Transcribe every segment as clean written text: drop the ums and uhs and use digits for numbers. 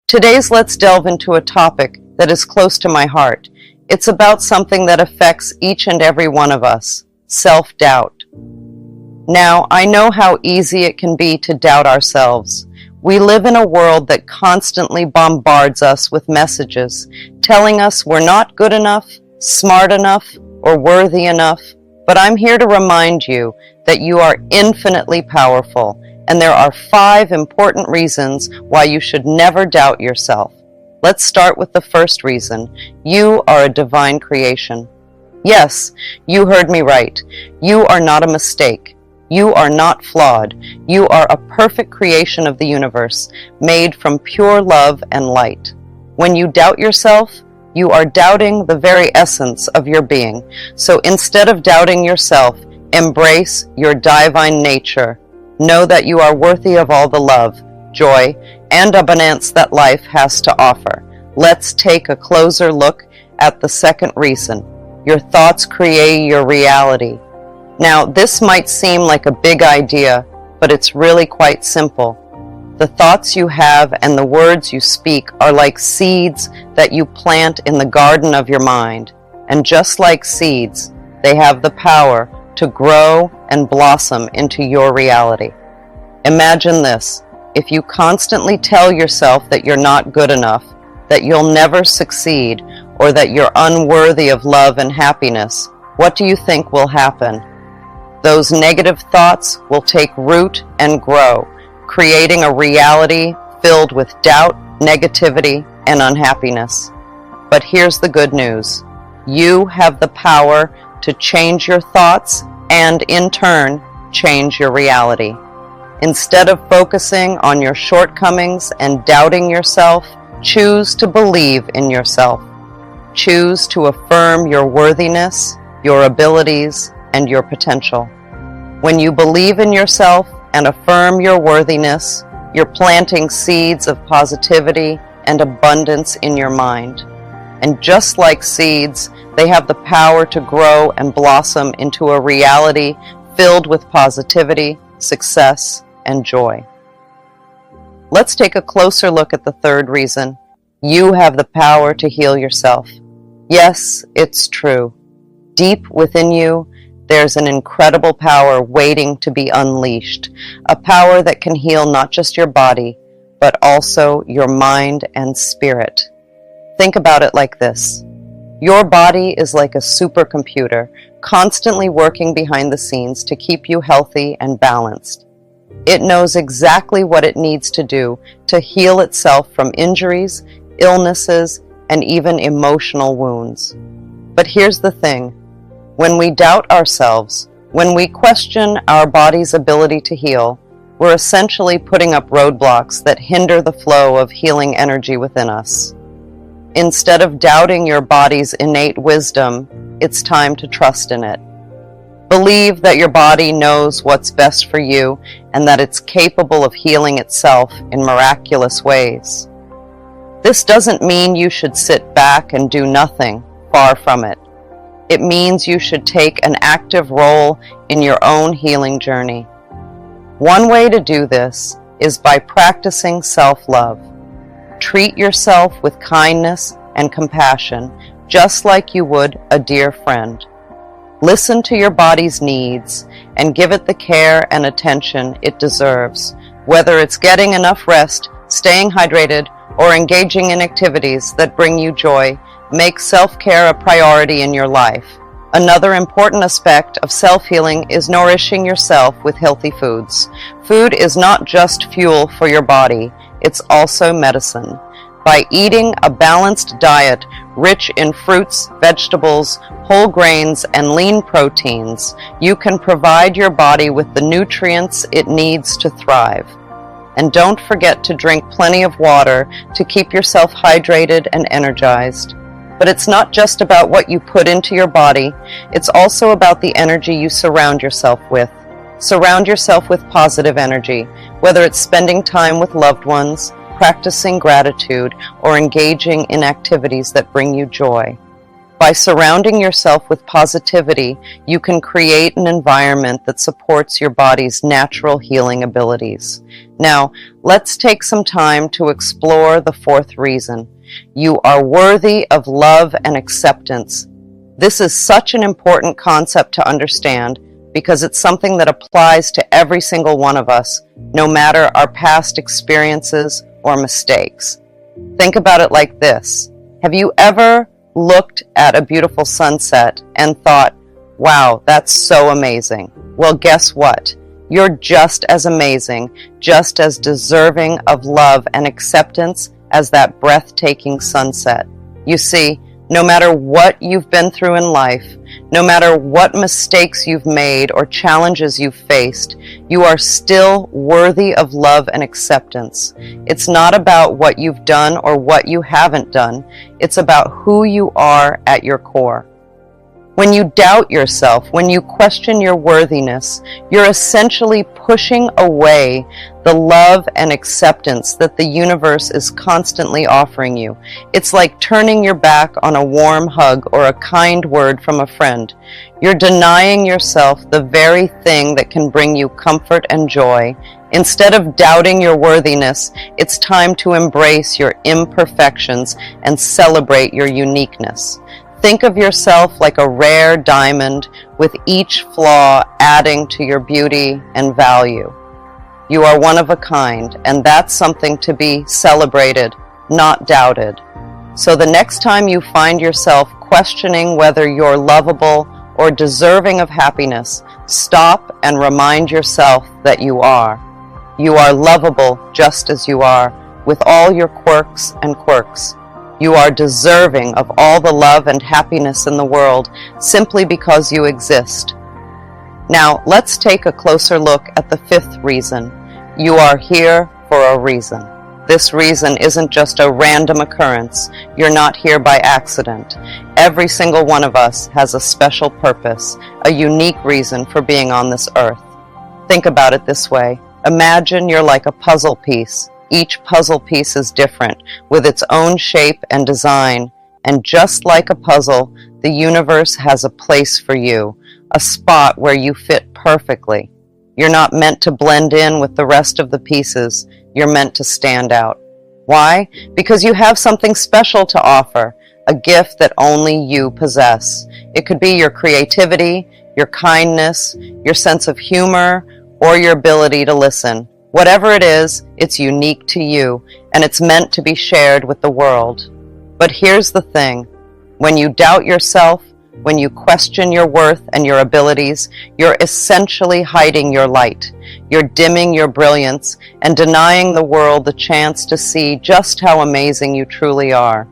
Today's Let's delve into a topic that is close to my heart. It's about something that affects each and every one of us, self-doubt. Now, I know how easy it can be to doubt ourselves. We live in a world that constantly bombards us with messages, telling us we're not good enough, smart enough, or worthy enough. But I'm here to remind you that you are infinitely powerful, and there are 5 important reasons why you should never doubt yourself. Let's start with the first reason. You are a divine creation. Yes, you heard me right. You are not a mistake. You are not flawed. You are a perfect creation of the universe, made from pure love and light. When you doubt yourself, you are doubting the very essence of your being. So instead of doubting yourself, embrace your divine nature. Know that you are worthy of all the love, joy, and abundance that life has to offer. Let's take a closer look at the second reason. Your thoughts create your reality. Now, this might seem like a big idea, but it's really quite simple. The thoughts you have and the words you speak are like seeds that you plant in the garden of your mind. And just like seeds, they have the power to grow and blossom into your reality. Imagine this. If you constantly tell yourself that you're not good enough, that you'll never succeed, or that you're unworthy of love and happiness, what do you think will happen? Those negative thoughts will take root and grow, creating a reality filled with doubt, negativity, and unhappiness. But here's the good news. You have the power to change your thoughts and, in turn, change your reality. Instead of focusing on your shortcomings and doubting yourself, choose to believe in yourself. Choose to affirm your worthiness, your abilities, and your potential. When you believe in yourself and affirm your worthiness, you're planting seeds of positivity and abundance in your mind. And just like seeds, they have the power to grow and blossom into a reality filled with positivity, success, and joy. Let's take a closer look at the third reason. You have the power to heal yourself. Yes, it's true. Deep within you, there's an incredible power waiting to be unleashed, a power that can heal not just your body, but also your mind and spirit. Think about it like this. Your body is like a supercomputer, constantly working behind the scenes to keep you healthy and balanced. It knows exactly what it needs to do to heal itself from injuries, illnesses, and even emotional wounds. But here's the thing. When we doubt ourselves, when we question our body's ability to heal, we're essentially putting up roadblocks that hinder the flow of healing energy within us. Instead of doubting your body's innate wisdom, it's time to trust in it. Believe that your body knows what's best for you and that it's capable of healing itself in miraculous ways. This doesn't mean you should sit back and do nothing, far from it. It means you should take an active role in your own healing journey. One way to do this is by practicing self-love. Treat yourself with kindness and compassion, just like you would a dear friend. Listen to your body's needs and give it the care and attention it deserves, whether it's getting enough rest, staying hydrated, or engaging in activities that bring you joy. Make self-care a priority in your life. Another important aspect of self-healing is nourishing yourself with healthy foods. Food is not just fuel for your body, it's also medicine. By eating a balanced diet rich in fruits, vegetables, whole grains, and lean proteins, you can provide your body with the nutrients it needs to thrive. And don't forget to drink plenty of water to keep yourself hydrated and energized. But it's not just about what you put into your body, it's also about the energy you surround yourself with. Surround yourself with positive energy, whether it's spending time with loved ones, practicing gratitude, or engaging in activities that bring you joy. By surrounding yourself with positivity, you can create an environment that supports your body's natural healing abilities. Now, let's take some time to explore the fourth reason. You are worthy of love and acceptance. This is such an important concept to understand because it's something that applies to every single one of us, no matter our past experiences or mistakes. Think about it like this. Have you ever looked at a beautiful sunset and thought, wow, that's so amazing? Well, guess what? You're just as amazing, just as deserving of love and acceptance as that breathtaking sunset. You see, no matter what you've been through in life, no matter what mistakes you've made or challenges you've faced, you are still worthy of love and acceptance. It's not about what you've done or what you haven't done. It's about who you are at your core. When you doubt yourself, when you question your worthiness, you're essentially pushing away the love and acceptance that the universe is constantly offering you. It's like turning your back on a warm hug or a kind word from a friend. You're denying yourself the very thing that can bring you comfort and joy. Instead of doubting your worthiness, it's time to embrace your imperfections and celebrate your uniqueness. Think of yourself like a rare diamond, with each flaw adding to your beauty and value. You are one of a kind, and that's something to be celebrated, not doubted. So the next time you find yourself questioning whether you're lovable or deserving of happiness, stop and remind yourself that you are. You are lovable just as you are, with all your quirks and quirks. You are deserving of all the love and happiness in the world simply because you exist. Now, let's take a closer look at the fifth reason. You are here for a reason. This reason isn't just a random occurrence. You're not here by accident. Every single one of us has a special purpose, a unique reason for being on this earth. Think about it this way. Imagine you're like a puzzle piece. Each puzzle piece is different, with its own shape and design. And just like a puzzle, the universe has a place for you, a spot where you fit perfectly. You're not meant to blend in with the rest of the pieces. You're meant to stand out. Why? Because you have something special to offer, a gift that only you possess. It could be your creativity, your kindness, your sense of humor, or your ability to listen. Whatever it is, it's unique to you, and it's meant to be shared with the world. But here's the thing. When you doubt yourself, when you question your worth and your abilities, you're essentially hiding your light. You're dimming your brilliance and denying the world the chance to see just how amazing you truly are.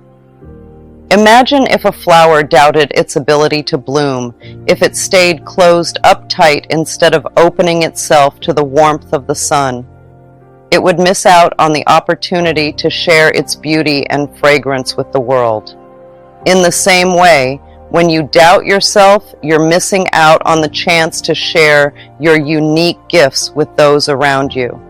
Imagine if a flower doubted its ability to bloom, if it stayed closed up tight instead of opening itself to the warmth of the sun. It would miss out on the opportunity to share its beauty and fragrance with the world. In the same way, when you doubt yourself, you're missing out on the chance to share your unique gifts with those around you.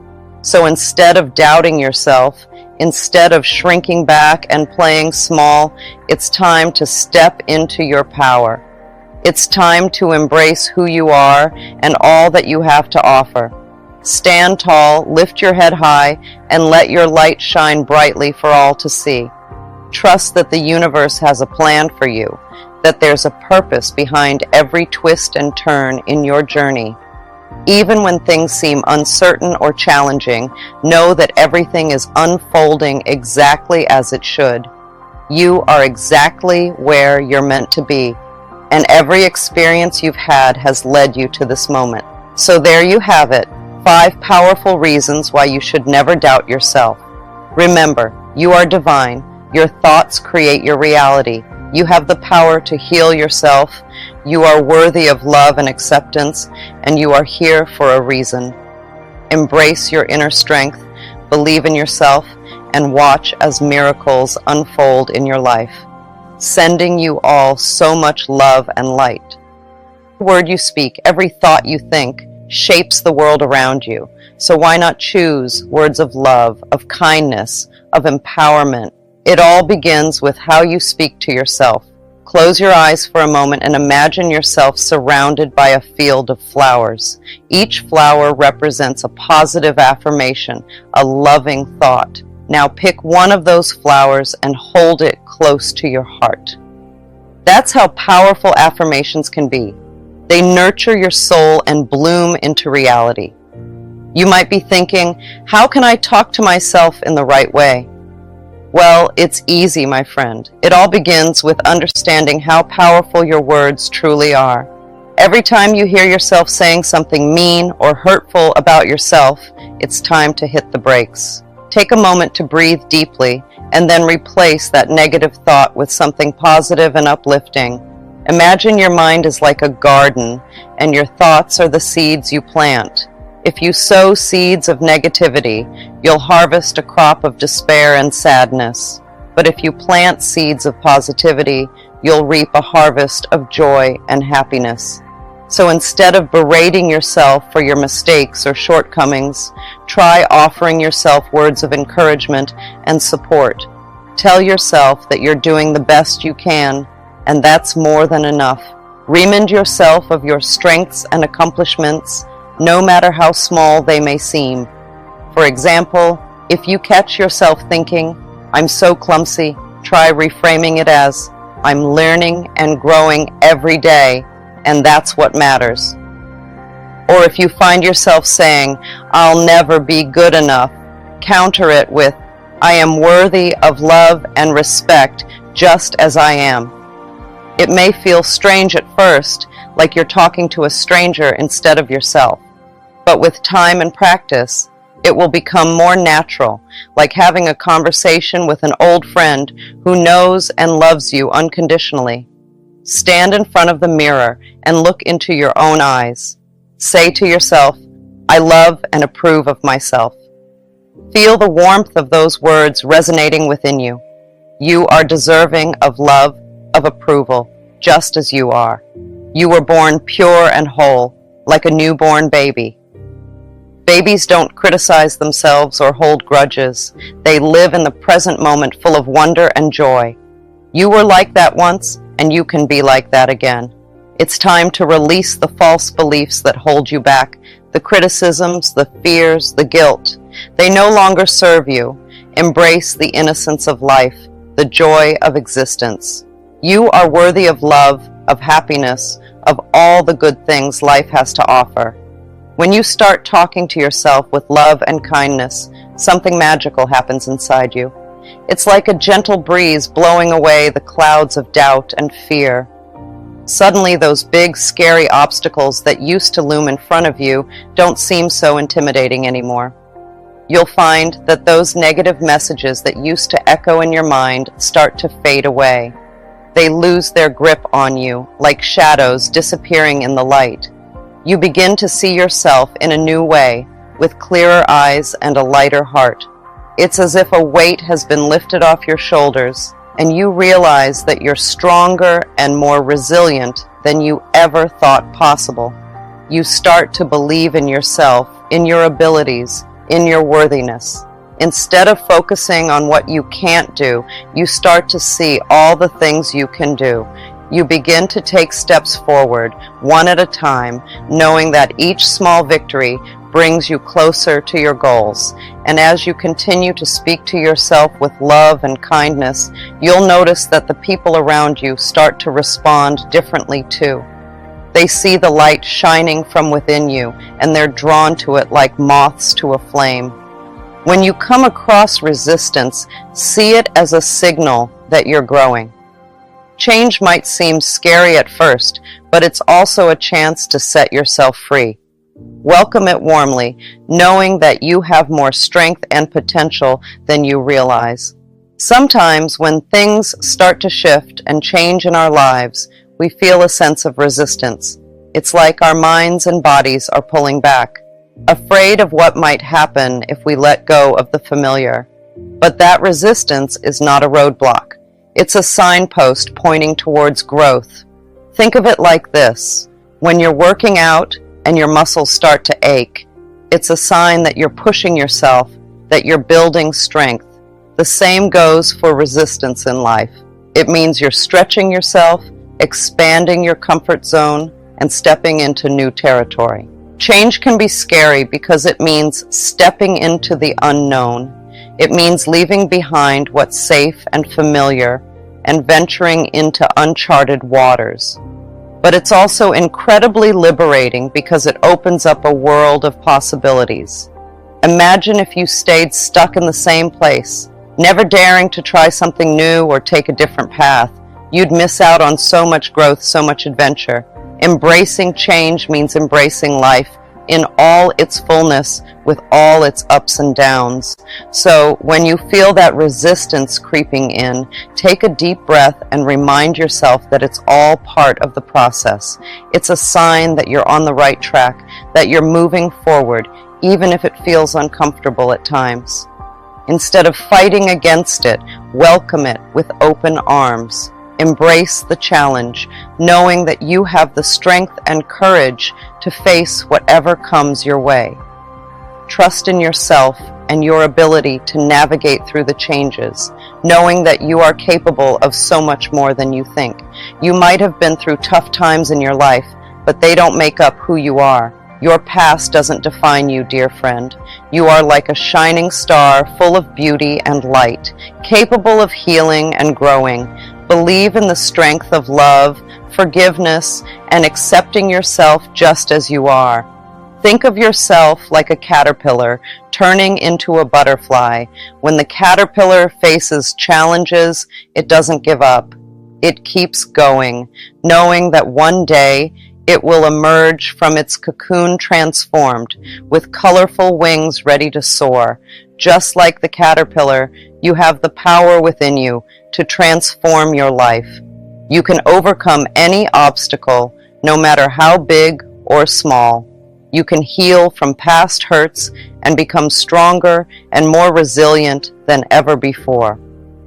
So instead of doubting yourself, instead of shrinking back and playing small, it's time to step into your power. It's time to embrace who you are and all that you have to offer. Stand tall, lift your head high, and let your light shine brightly for all to see. Trust that the universe has a plan for you, that there's a purpose behind every twist and turn in your journey. Even when things seem uncertain or challenging, know that everything is unfolding exactly as it should. You are exactly where you're meant to be, and every experience you've had has led you to this moment. So there you have it, 5 powerful reasons why you should never doubt yourself. Remember, you are divine. Your thoughts create your reality. You have the power to heal yourself. You are worthy of love and acceptance, and you are here for a reason. Embrace your inner strength, believe in yourself, and watch as miracles unfold in your life. Sending you all so much love and light. Every word you speak, every thought you think, shapes the world around you. So why not choose words of love, of kindness, of empowerment? It all begins with how you speak to yourself. Close your eyes for a moment and imagine yourself surrounded by a field of flowers. Each flower represents a positive affirmation, a loving thought. Now pick one of those flowers and hold it close to your heart. That's how powerful affirmations can be. They nurture your soul and bloom into reality. You might be thinking, how can I talk to myself in the right way? Well, it's easy, my friend. It all begins with understanding how powerful your words truly are. Every time you hear yourself saying something mean or hurtful about yourself, it's time to hit the brakes. Take a moment to breathe deeply and then replace that negative thought with something positive and uplifting. Imagine your mind is like a garden and your thoughts are the seeds you plant. If you sow seeds of negativity, you'll harvest a crop of despair and sadness. But if you plant seeds of positivity, you'll reap a harvest of joy and happiness. So instead of berating yourself for your mistakes or shortcomings, try offering yourself words of encouragement and support. Tell yourself that you're doing the best you can, and that's more than enough. Remind yourself of your strengths and accomplishments, no matter how small they may seem. For example, if you catch yourself thinking, "I'm so clumsy," try reframing it as, "I'm learning and growing every day, and that's what matters." Or if you find yourself saying, "I'll never be good enough," counter it with, "I am worthy of love and respect just as I am." It may feel strange at first, like you're talking to a stranger instead of yourself. But with time and practice, it will become more natural, like having a conversation with an old friend who knows and loves you unconditionally. Stand in front of the mirror and look into your own eyes. Say to yourself, "I love and approve of myself." Feel the warmth of those words resonating within you. You are deserving of love, of approval, just as you are. You were born pure and whole, like a newborn baby. Babies don't criticize themselves or hold grudges. They live in the present moment full of wonder and joy. You were like that once, and you can be like that again. It's time to release the false beliefs that hold you back, the criticisms, the fears, the guilt. They no longer serve you. Embrace the innocence of life, the joy of existence. You are worthy of love, of happiness, of all the good things life has to offer. When you start talking to yourself with love and kindness, something magical happens inside you. It's like a gentle breeze blowing away the clouds of doubt and fear. Suddenly, those big, scary obstacles that used to loom in front of you don't seem so intimidating anymore. You'll find that those negative messages that used to echo in your mind start to fade away. They lose their grip on you, like shadows disappearing in the light. You begin to see yourself in a new way, with clearer eyes and a lighter heart. It's as if a weight has been lifted off your shoulders, and you realize that you're stronger and more resilient than you ever thought possible. You start to believe in yourself, in your abilities, in your worthiness. Instead of focusing on what you can't do, you start to see all the things you can do. You begin to take steps forward, one at a time, knowing that each small victory brings you closer to your goals. And as you continue to speak to yourself with love and kindness, you'll notice that the people around you start to respond differently too. They see the light shining from within you, and they're drawn to it like moths to a flame. When you come across resistance, see it as a signal that you're growing. Change might seem scary at first, but it's also a chance to set yourself free. Welcome it warmly, knowing that you have more strength and potential than you realize. Sometimes when things start to shift and change in our lives, we feel a sense of resistance. It's like our minds and bodies are pulling back, afraid of what might happen if we let go of the familiar. But that resistance is not a roadblock. It's a signpost pointing towards growth. Think of it like this. When you're working out and your muscles start to ache, it's a sign that you're pushing yourself, that you're building strength. The same goes for resistance in life. It means you're stretching yourself, expanding your comfort zone, and stepping into new territory. Change can be scary because it means stepping into the unknown. It means leaving behind what's safe and familiar and venturing into uncharted waters. But it's also incredibly liberating because it opens up a world of possibilities. Imagine if you stayed stuck in the same place, never daring to try something new or take a different path. You'd miss out on so much growth, so much adventure. Embracing change means embracing life in all its fullness, with all its ups and downs. So when you feel that resistance creeping in, take a deep breath and remind yourself that it's all part of the process. It's a sign that you're on the right track, that you're moving forward, even if it feels uncomfortable at times. Instead of fighting against it, welcome it with open arms. Embrace the challenge, knowing that you have the strength and courage to face whatever comes your way. Trust in yourself and your ability to navigate through the changes, knowing that you are capable of so much more than you think. You might have been through tough times in your life, but they don't make up who you are. Your past doesn't define you, dear friend. You are like a shining star, full of beauty and light, capable of healing and growing. Believe in the strength of love, forgiveness, and accepting yourself just as you are. Think of yourself like a caterpillar turning into a butterfly. When the caterpillar faces challenges, it doesn't give up. It keeps going, knowing that one day it will emerge from its cocoon transformed, with colorful wings ready to soar. Just like the caterpillar, you have the power within you to transform your life. You can overcome any obstacle, no matter how big or small. You can heal from past hurts and become stronger and more resilient than ever before.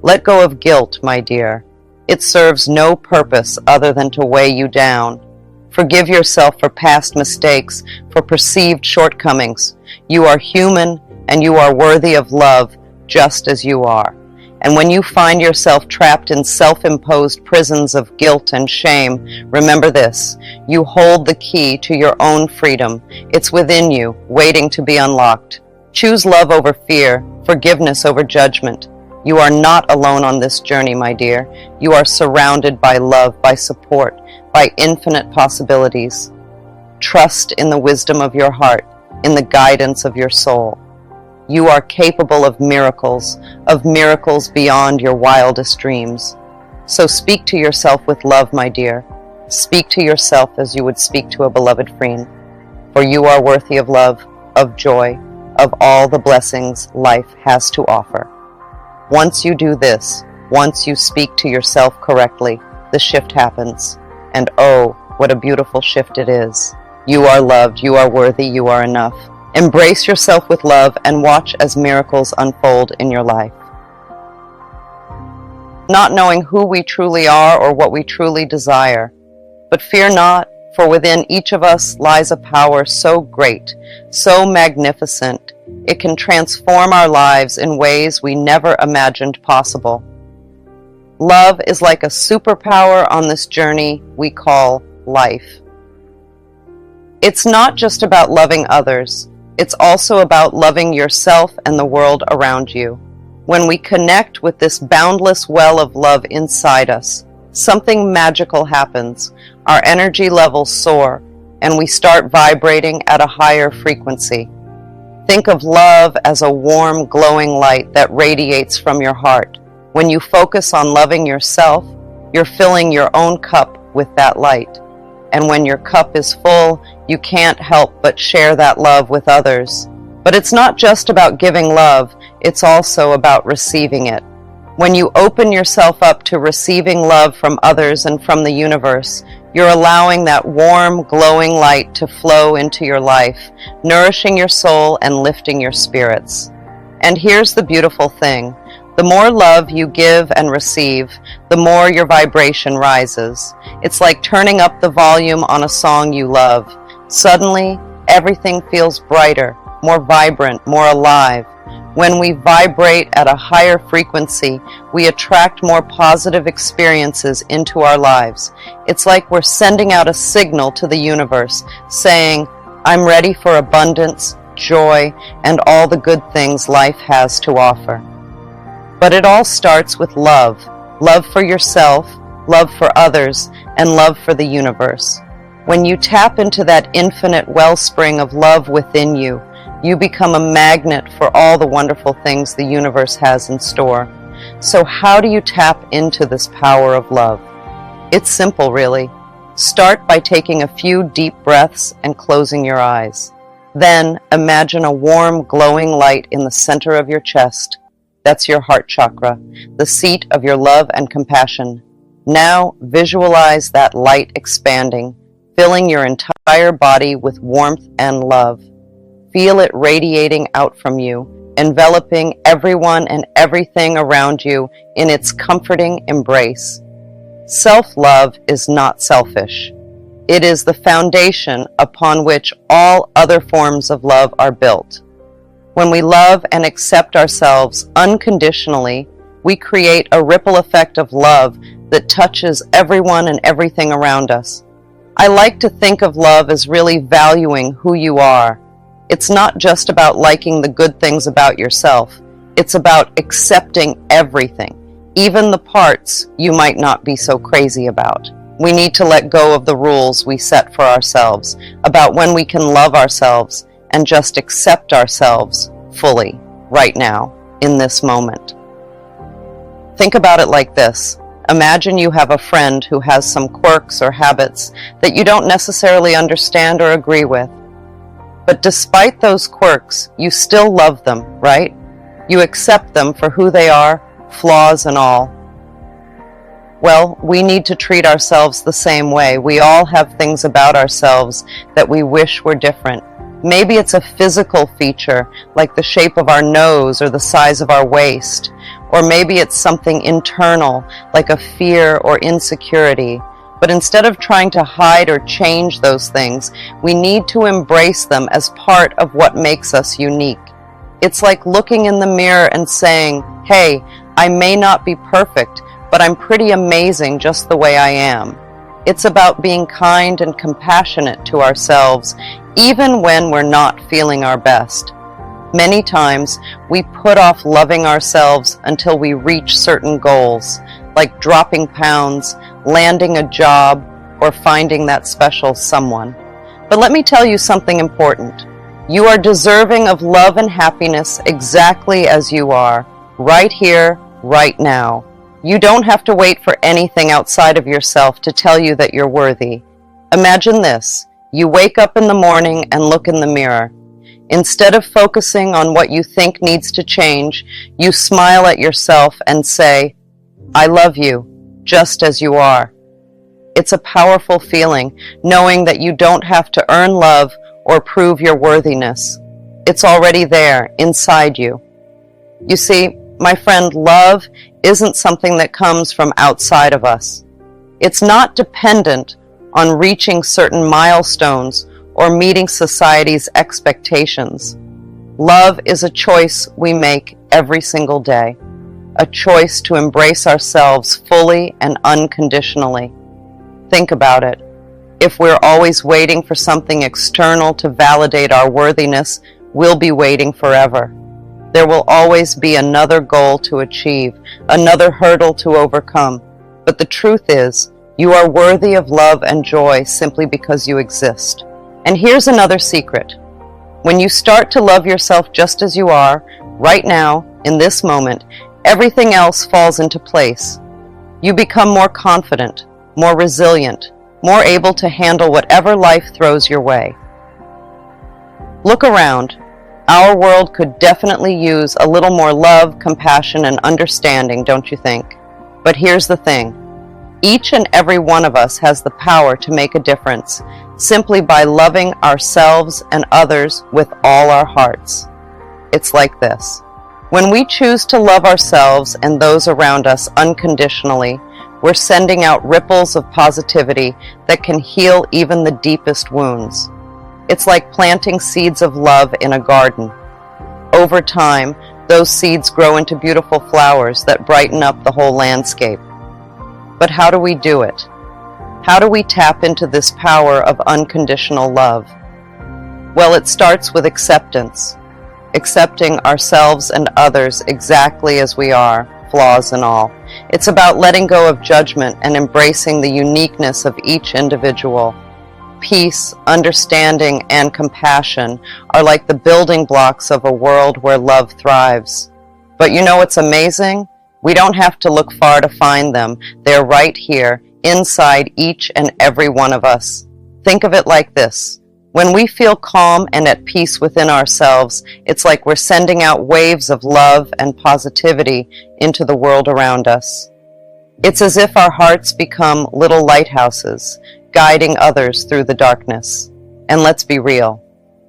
Let go of guilt, my dear. It serves no purpose other than to weigh you down. Forgive yourself for past mistakes, for perceived shortcomings. You are human and you are worthy of love just as you are. And when you find yourself trapped in self-imposed prisons of guilt and shame, remember this: you hold the key to your own freedom. It's within you, waiting to be unlocked. Choose love over fear, forgiveness over judgment. You are not alone on this journey, my dear. You are surrounded by love, by support, by infinite possibilities. Trust in the wisdom of your heart, in the guidance of your soul. You are capable of miracles beyond your wildest dreams. So speak to yourself with love, my dear. Speak to yourself as you would speak to a beloved friend. For you are worthy of love, of joy, of all the blessings life has to offer. Once you do this, once you speak to yourself correctly, the shift happens. And oh, what a beautiful shift it is. You are loved, you are worthy, you are enough. Embrace yourself with love and watch as miracles unfold in your life. Not knowing who we truly are or what we truly desire. But fear not, for within each of us lies a power so great, so magnificent, it can transform our lives in ways we never imagined possible. Love is like a superpower on this journey we call life. It's not just about loving others. It's also about loving yourself and the world around you. When we connect with this boundless well of love inside us, something magical happens. Our energy levels soar, and we start vibrating at a higher frequency. Think of love as a warm, glowing light that radiates from your heart. When you focus on loving yourself, you're filling your own cup with that light. And when your cup is full, you can't help but share that love with others. But it's not just about giving love, it's also about receiving it. When you open yourself up to receiving love from others and from the universe, you're allowing that warm, glowing light to flow into your life, nourishing your soul and lifting your spirits. And here's the beautiful thing. The more love you give and receive, the more your vibration rises. It's like turning up the volume on a song you love. Suddenly, everything feels brighter, more vibrant, more alive. When we vibrate at a higher frequency, we attract more positive experiences into our lives. It's like we're sending out a signal to the universe, saying, I'm ready for abundance, joy, and all the good things life has to offer. But it all starts with love. Love for yourself, love for others, and love for the universe. When you tap into that infinite wellspring of love within you, you become a magnet for all the wonderful things the universe has in store. So how do you tap into this power of love? It's simple, really. Start by taking a few deep breaths and closing your eyes. Then imagine a warm, glowing light in the center of your chest. That's your heart chakra, the seat of your love and compassion. Now visualize that light expanding, filling your entire body with warmth and love. Feel it radiating out from you, enveloping everyone and everything around you in its comforting embrace. Self-love is not selfish. It is the foundation upon which all other forms of love are built. When we love and accept ourselves unconditionally, we create a ripple effect of love that touches everyone and everything around us. I like to think of love as really valuing who you are. It's not just about liking the good things about yourself. It's about accepting everything, even the parts you might not be so crazy about. We need to let go of the rules we set for ourselves about when we can love ourselves and just accept ourselves fully, right now, in this moment. Think about it like this. Imagine you have a friend who has some quirks or habits that you don't necessarily understand or agree with. But despite those quirks, you still love them, right? You accept them for who they are, flaws and all. Well, we need to treat ourselves the same way. We all have things about ourselves that we wish were different. Maybe it's a physical feature, like the shape of our nose or the size of our waist. Or maybe it's something internal, like a fear or insecurity. But instead of trying to hide or change those things, we need to embrace them as part of what makes us unique. It's like looking in the mirror and saying, hey, I may not be perfect, but I'm pretty amazing just the way I am. It's about being kind and compassionate to ourselves, even when we're not feeling our best. Many times, we put off loving ourselves until we reach certain goals, like dropping pounds, landing a job, or finding that special someone. But let me tell you something important. You are deserving of love and happiness exactly as you are, right here, right now. You don't have to wait for anything outside of yourself to tell you that you're worthy. Imagine this. You wake up in the morning and look in the mirror. Instead of focusing on what you think needs to change, you smile at yourself and say, I love you, just as you are. It's a powerful feeling, knowing that you don't have to earn love or prove your worthiness. It's already there, inside you. You see, my friend, love isn't something that comes from outside of us. It's not dependent on reaching certain milestones or meeting society's expectations. Love is a choice we make every single day, a choice to embrace ourselves fully and unconditionally. Think about it. If we're always waiting for something external to validate our worthiness, we'll be waiting forever. There will always be another goal to achieve, another hurdle to overcome. But the truth is, you are worthy of love and joy simply because you exist. And here's another secret. When you start to love yourself just as you are, right now, in this moment, everything else falls into place. You become more confident, more resilient, more able to handle whatever life throws your way. Look around. Our world could definitely use a little more love, compassion, and understanding, don't you think? But here's the thing. Each and every one of us has the power to make a difference simply by loving ourselves and others with all our hearts. It's like this. When we choose to love ourselves and those around us unconditionally, we're sending out ripples of positivity that can heal even the deepest wounds. It's like planting seeds of love in a garden. Over time, Those seeds grow into beautiful flowers that brighten up the whole landscape. But how do we do it? How do we tap into this power of unconditional love? Well, it starts with acceptance. Accepting ourselves and others exactly as we are, flaws and all. It's about letting go of judgment and embracing the uniqueness of each individual. Peace, understanding, and compassion are like the building blocks of a world where love thrives. But you know what's amazing? We don't have to look far to find them. They're right here, inside each and every one of us. Think of it like this. When we feel calm and at peace within ourselves, it's like we're sending out waves of love and positivity into the world around us. It's as if our hearts become little lighthouses, guiding others through the darkness. And let's be real.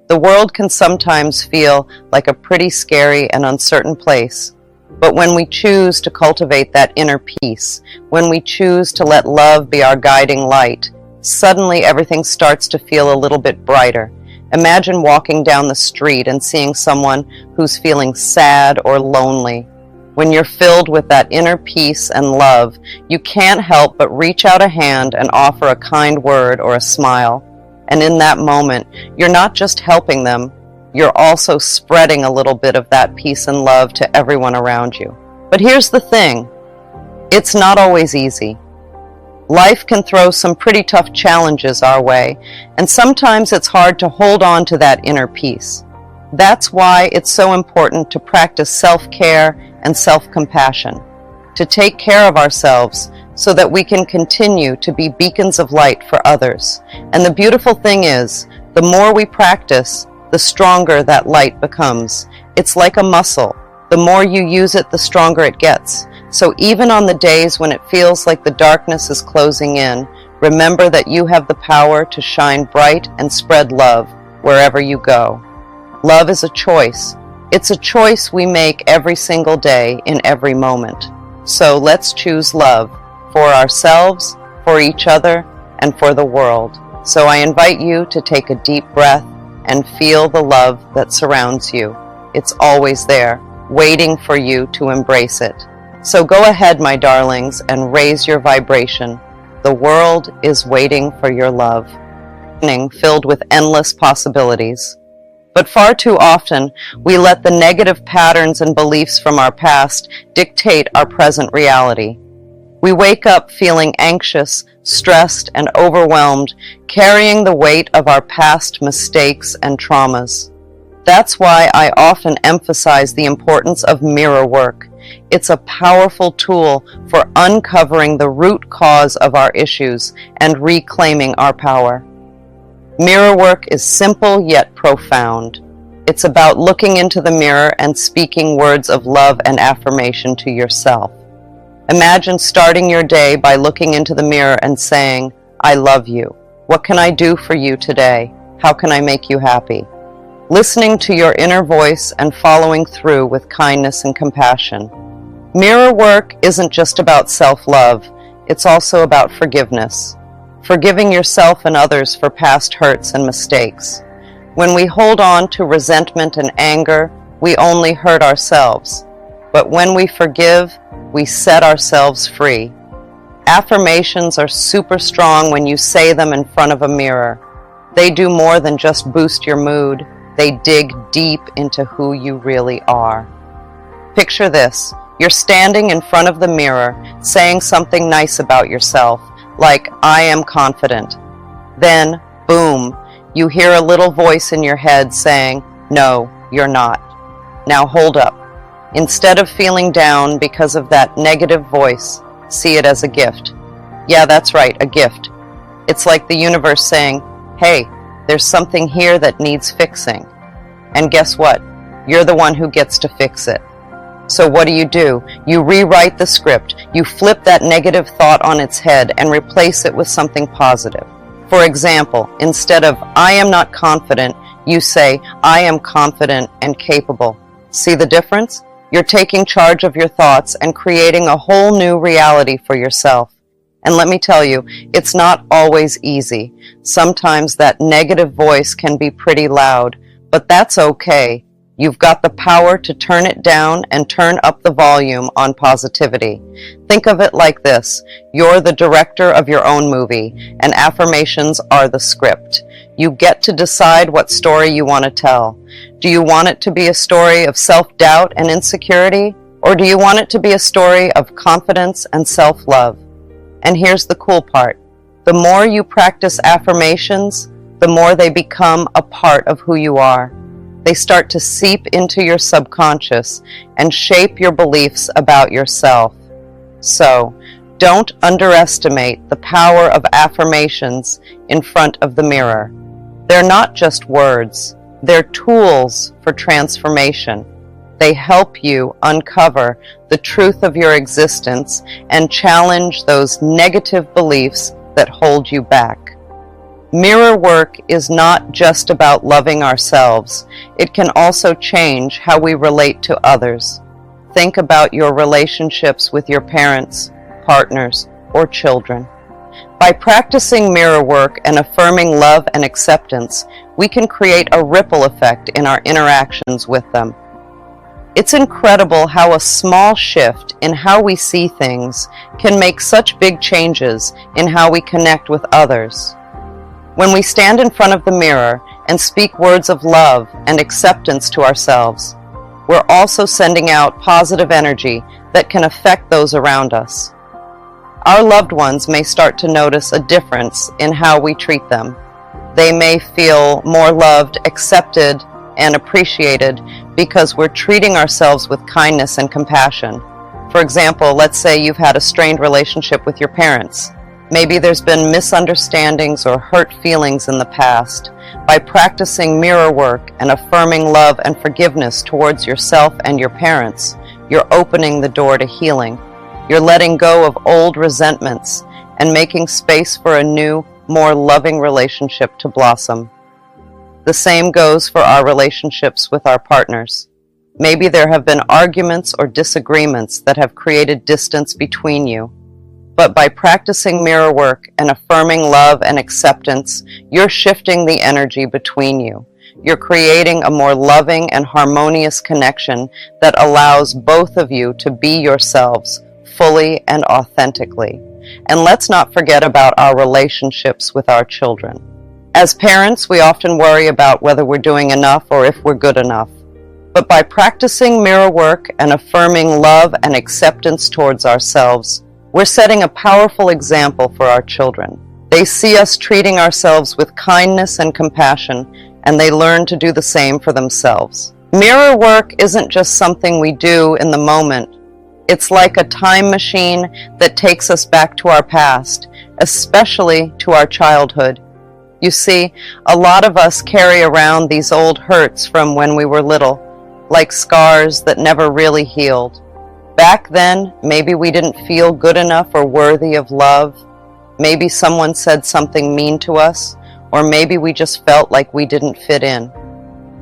The world can sometimes feel like a pretty scary and uncertain place. But when we choose to cultivate that inner peace, when we choose to let love be our guiding light, suddenly everything starts to feel a little bit brighter. Imagine walking down the street and seeing someone who's feeling sad or lonely. When you're filled with that inner peace and love, you can't help but reach out a hand and offer a kind word or a smile. And in that moment, you're not just helping them, you're also spreading a little bit of that peace and love to everyone around you. But here's the thing, it's not always easy. Life can throw some pretty tough challenges our way, and sometimes it's hard to hold on to that inner peace. That's why it's so important to practice self-care and self-compassion, to take care of ourselves so that we can continue to be beacons of light for others. And the beautiful thing is, the more we practice, the stronger that light becomes. It's like a muscle. The more you use it, the stronger it gets. So even on the days when it feels like the darkness is closing in, remember that you have the power to shine bright and spread love wherever you go. Love is a choice. It's a choice we make every single day in every moment. So let's choose love for ourselves, for each other, and for the world. So I invite you to take a deep breath and feel the love that surrounds you. It's always there, waiting for you to embrace it. So go ahead, my darlings, and raise your vibration. The world is waiting for your love, filled with endless possibilities. But far too often, we let the negative patterns and beliefs from our past dictate our present reality. We wake up feeling anxious, stressed, and overwhelmed, carrying the weight of our past mistakes and traumas. That's why I often emphasize the importance of mirror work. It's a powerful tool for uncovering the root cause of our issues and reclaiming our power. Mirror work is simple yet profound. It's about looking into the mirror and speaking words of love and affirmation to yourself. Imagine starting your day by looking into the mirror and saying, "I love you. What can I do for you today? How can I make you happy?" Listening to your inner voice and following through with kindness and compassion. Mirror work isn't just about self-love, it's also about forgiveness. Forgiving yourself and others for past hurts and mistakes. When we hold on to resentment and anger, we only hurt ourselves. But when we forgive, we set ourselves free. Affirmations are super strong when you say them in front of a mirror. They do more than just boost your mood. They dig deep into who you really are. Picture this. You're standing in front of the mirror, saying something nice about yourself, like, "I am confident." Then, boom, you hear a little voice in your head saying, "No, you're not." Now hold up. Instead of feeling down because of that negative voice, see it as a gift. Yeah, that's right, a gift. It's like the universe saying, "Hey, there's something here that needs fixing." And guess what? You're the one who gets to fix it. So what do? You rewrite the script. You flip that negative thought on its head and replace it with something positive. For example, instead of "I am not confident," you say, "I am confident and capable." See the difference? You're taking charge of your thoughts and creating a whole new reality for yourself. And let me tell you, it's not always easy. Sometimes that negative voice can be pretty loud, but that's okay. You've got the power to turn it down and turn up the volume on positivity. Think of it like this. You're the director of your own movie, and affirmations are the script. You get to decide what story you want to tell. Do you want it to be a story of self-doubt and insecurity, or do you want it to be a story of confidence and self-love? And here's the cool part. The more you practice affirmations, the more they become a part of who you are. They start to seep into your subconscious and shape your beliefs about yourself. So, don't underestimate the power of affirmations in front of the mirror. They're not just words, they're tools for transformation. They help you uncover the truth of your existence and challenge those negative beliefs that hold you back. Mirror work is not just about loving ourselves. It can also change how we relate to others. Think about your relationships with your parents, partners, or children. By practicing mirror work and affirming love and acceptance, we can create a ripple effect in our interactions with them. It's incredible how a small shift in how we see things can make such big changes in how we connect with others. When we stand in front of the mirror and speak words of love and acceptance to ourselves, we're also sending out positive energy that can affect those around us. Our loved ones may start to notice a difference in how we treat them. They may feel more loved, accepted, and appreciated because we're treating ourselves with kindness and compassion. For example, let's say you've had a strained relationship with your parents. Maybe there's been misunderstandings or hurt feelings in the past. By practicing mirror work and affirming love and forgiveness towards yourself and your parents, you're opening the door to healing. You're letting go of old resentments and making space for a new, more loving relationship to blossom. The same goes for our relationships with our partners. Maybe there have been arguments or disagreements that have created distance between you. But by practicing mirror work and affirming love and acceptance, you're shifting the energy between you. You're creating a more loving and harmonious connection that allows both of you to be yourselves fully and authentically. And let's not forget about our relationships with our children. As parents, we often worry about whether we're doing enough or if we're good enough. But by practicing mirror work and affirming love and acceptance towards ourselves, we're setting a powerful example for our children. They see us treating ourselves with kindness and compassion, and they learn to do the same for themselves. Mirror work isn't just something we do in the moment. It's like a time machine that takes us back to our past, especially to our childhood. You see, a lot of us carry around these old hurts from when we were little, like scars that never really healed. Back then, maybe we didn't feel good enough or worthy of love. Maybe someone said something mean to us, or maybe we just felt like we didn't fit in.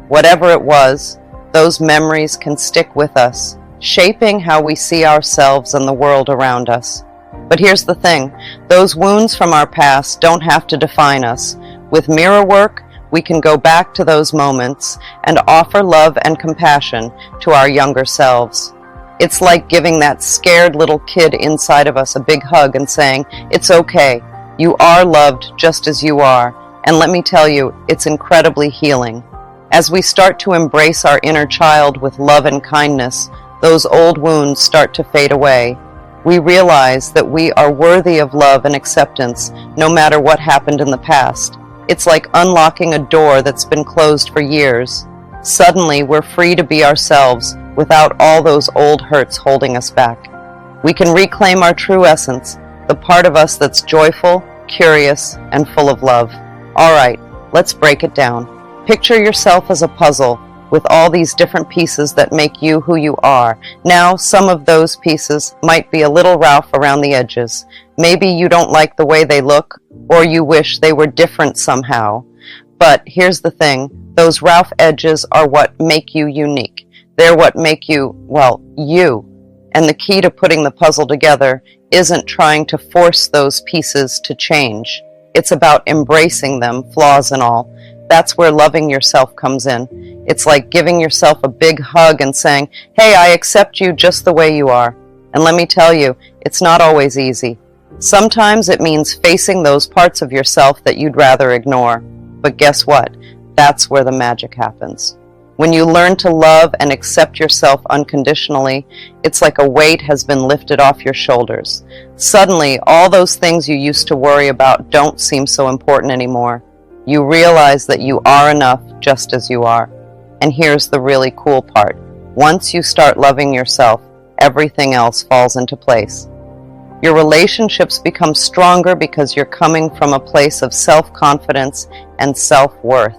Whatever it was, those memories can stick with us, shaping how we see ourselves and the world around us. But here's the thing, those wounds from our past don't have to define us. With mirror work, we can go back to those moments and offer love and compassion to our younger selves. It's like giving that scared little kid inside of us a big hug and saying, "It's okay. You are loved just as you are." And let me tell you, it's incredibly healing. As we start to embrace our inner child with love and kindness, those old wounds start to fade away. We realize that we are worthy of love and acceptance no matter what happened in the past. It's like unlocking a door that's been closed for years. Suddenly, we're free to be ourselves without all those old hurts holding us back. We can reclaim our true essence, the part of us that's joyful, curious, and full of love. All right, let's break it down. Picture yourself as a puzzle with all these different pieces that make you who you are. Now, some of those pieces might be a little rough around the edges. Maybe you don't like the way they look, or you wish they were different somehow. But here's the thing, those rough edges are what make you unique. They're what make you, well, you. And the key to putting the puzzle together isn't trying to force those pieces to change. It's about embracing them, flaws and all. That's where loving yourself comes in. It's like giving yourself a big hug and saying, "Hey, I accept you just the way you are." And let me tell you, it's not always easy. Sometimes it means facing those parts of yourself that you'd rather ignore. But guess what? That's where the magic happens. When you learn to love and accept yourself unconditionally, it's like a weight has been lifted off your shoulders. Suddenly, all those things you used to worry about don't seem so important anymore. You realize that you are enough just as you are. And here's the really cool part. Once you start loving yourself, everything else falls into place. Your relationships become stronger because you're coming from a place of self-confidence and self-worth.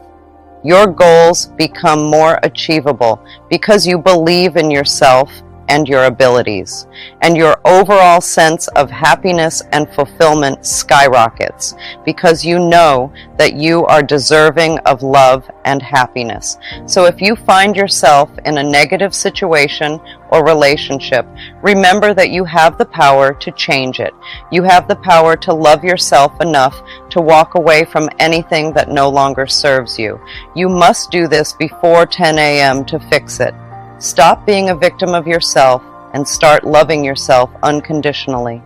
Your goals become more achievable because you believe in yourself and your abilities, and your overall sense of happiness and fulfillment skyrockets because you know that you are deserving of love and happiness. So if you find yourself in a negative situation or relationship, remember that you have the power to change it. You have the power to love yourself enough to walk away from anything that no longer serves you. You must do this before 10 a.m. to fix it. Stop being a victim of yourself and start loving yourself unconditionally.